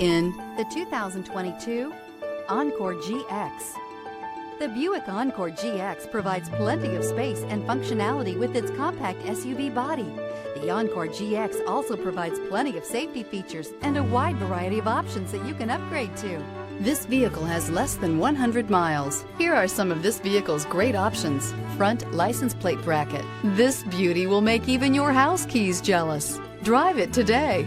in the 2022 Encore GX. The Buick Encore GX provides plenty of space and functionality with its compact SUV body. The Encore GX also provides plenty of safety features and a wide variety of options that you can upgrade to. This vehicle has less than 100 miles. Here are some of this vehicle's great options. Front license plate bracket. This beauty will make even your house keys jealous. Drive it today.